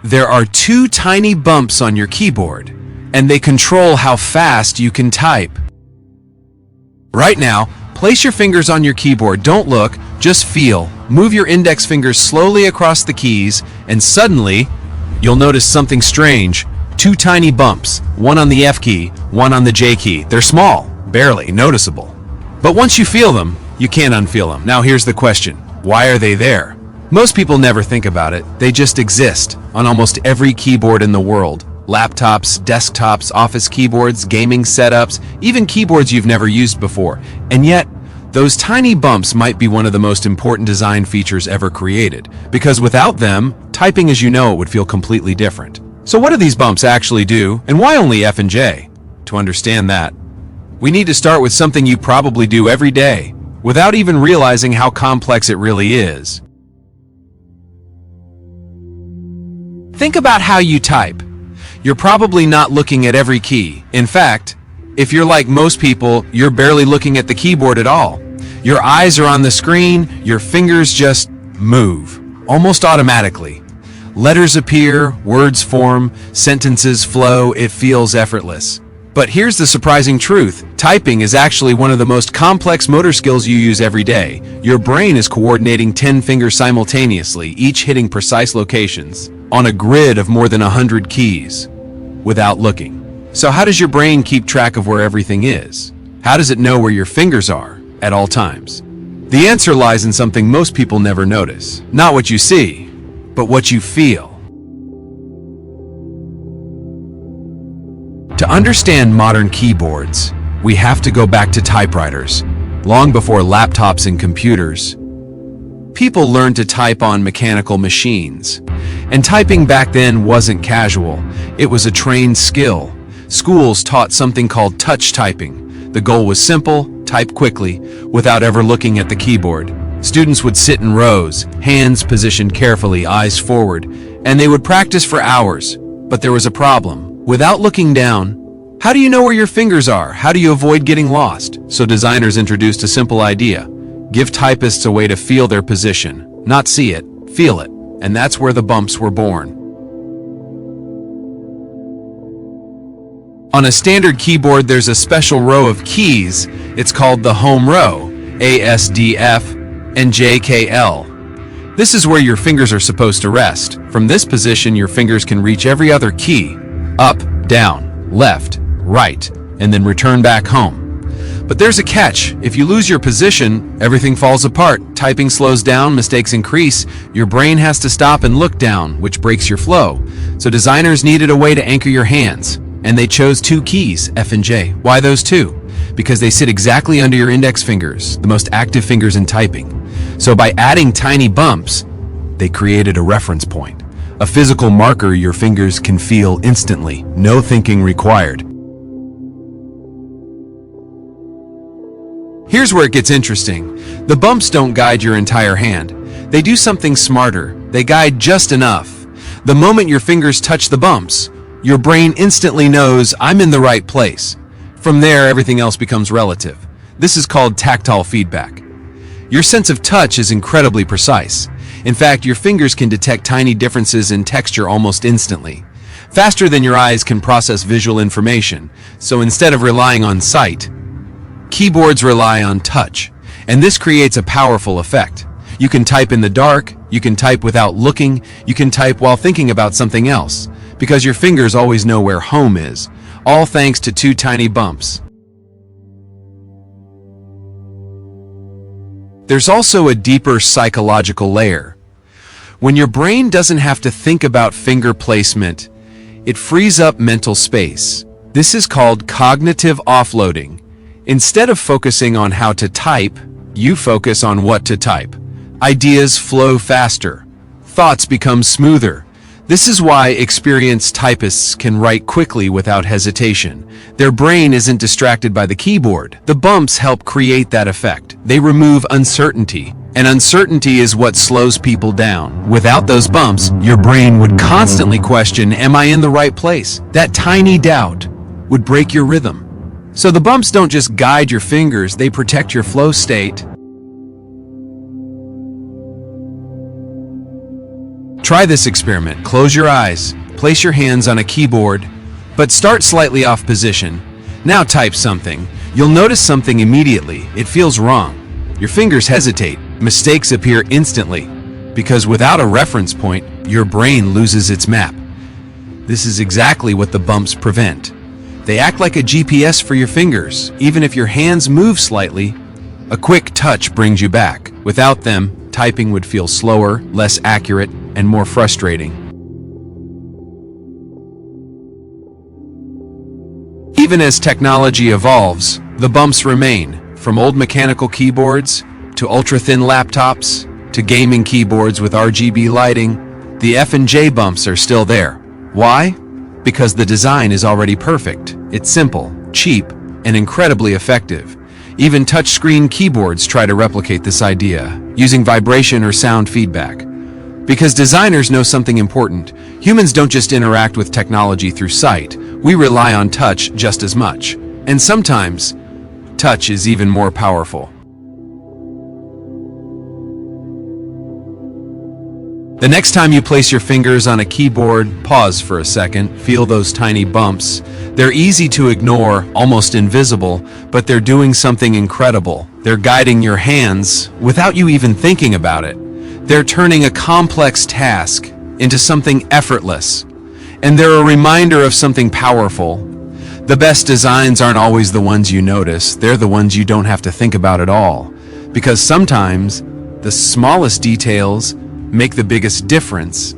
There are two tiny bumps on your keyboard, and they control how fast you can type. Right now, place your fingers on your keyboard. Don't look, just feel. Move your index fingers slowly across the keys, and suddenly, you'll notice something strange. Two tiny bumps, one on the F key, one on the J key. They're small, barely noticeable. But once you feel them, you can't unfeel them. Now here's the question. Why are they there? Most people never think about it. They just exist on almost every keyboard in the world. Laptops, desktops, office keyboards, gaming setups, even keyboards you've never used before. And yet, those tiny bumps might be one of the most important design features ever created, because without them, typing as you know it would feel completely different. So what do these bumps actually do, and why only F and J? To understand that, we need to start with something you probably do every day, without even realizing how complex it really is. Think about how you type. You're probably not looking at every key. In fact, if you're like most people, you're barely looking at the keyboard at all. Your eyes are on the screen, your fingers just move, almost automatically. Letters appear, words form, sentences flow, it feels effortless. But here's the surprising truth. Typing is actually one of the most complex motor skills you use every day. Your brain is coordinating 10 fingers simultaneously, each hitting precise locations, on a grid of more than 100 keys, without looking. So how does your brain keep track of where everything is? How does it know where your fingers are at all times? The answer lies in something most people never notice. Not what you see, but what you feel. To understand modern keyboards, we have to go back to typewriters, long before laptops and computers. People learned to type on mechanical machines, and typing back then wasn't casual. It was a trained skill. Schools taught something called touch typing. The goal was simple: type quickly, without ever looking at the keyboard. Students would sit in rows, hands positioned carefully, eyes forward, and they would practice for hours. But there was a problem. Without looking down, how do you know where your fingers are? How do you avoid getting lost? So designers introduced a simple idea. Give typists a way to feel their position. Not see it, feel it. And that's where the bumps were born. On a standard keyboard, there's a special row of keys. It's called the home row, A, S, D, F, and J, K, L. This is where your fingers are supposed to rest. From this position, your fingers can reach every other key: up, down, left, right, and then return back home. But there's a catch. If you lose your position, everything falls apart. Typing slows down, mistakes increase, your brain has to stop and look down, which breaks your flow. So designers needed a way to anchor your hands, and they chose two keys, F and J. Why those two? Because they sit exactly under your index fingers, the most active fingers in typing. So by adding tiny bumps, they created a reference point, a physical marker your fingers can feel instantly, no thinking required. Here's where it gets interesting. The bumps don't guide your entire hand. They do something smarter. They guide just enough. The moment your fingers touch the bumps, your brain instantly knows, I'm in the right place. From there, everything else becomes relative. This is called tactile feedback. Your sense of touch is incredibly precise. In fact, your fingers can detect tiny differences in texture almost instantly, faster than your eyes can process visual information. So instead of relying on sight, keyboards rely on touch, and this creates a powerful effect. You can type in the dark, you can type without looking, you can type while thinking about something else, because your fingers always know where home is, all thanks to two tiny bumps. There's also a deeper psychological layer. When your brain doesn't have to think about finger placement, it frees up mental space. This is called cognitive offloading. Instead of focusing on how to type, you focus on what to type. Ideas flow faster. Thoughts become smoother. This is why experienced typists can write quickly without hesitation. Their brain isn't distracted by the keyboard. The bumps help create that effect. They remove uncertainty, and uncertainty is what slows people down. Without those bumps, your brain would constantly question, am I in the right place? That tiny doubt would break your rhythm. So the bumps don't just guide your fingers, they protect your flow state. Try this experiment. Close your eyes, place your hands on a keyboard, but start slightly off position. Now type something. You'll notice something immediately. It feels wrong. Your fingers hesitate. Mistakes appear instantly, because without a reference point, your brain loses its map. This is exactly what the bumps prevent. They act like a GPS for your fingers. Even if your hands move slightly, a quick touch brings you back. Without them, typing would feel slower, less accurate, and more frustrating. Even as technology evolves, the bumps remain. From old mechanical keyboards, to ultra-thin laptops, to gaming keyboards with RGB lighting, the F and J bumps are still there. Why? Because the design is already perfect. It's simple, cheap, and incredibly effective. Even touchscreen keyboards try to replicate this idea, using vibration or sound feedback. Because designers know something important. Humans don't just interact with technology through sight. We rely on touch just as much. And sometimes, touch is even more powerful. The next time you place your fingers on a keyboard, pause for a second, feel those tiny bumps. They're easy to ignore, almost invisible, but they're doing something incredible. They're guiding your hands without you even thinking about it. They're turning a complex task into something effortless. And they're a reminder of something powerful. The best designs aren't always the ones you notice. They're the ones you don't have to think about at all. Because sometimes, the smallest details make the biggest difference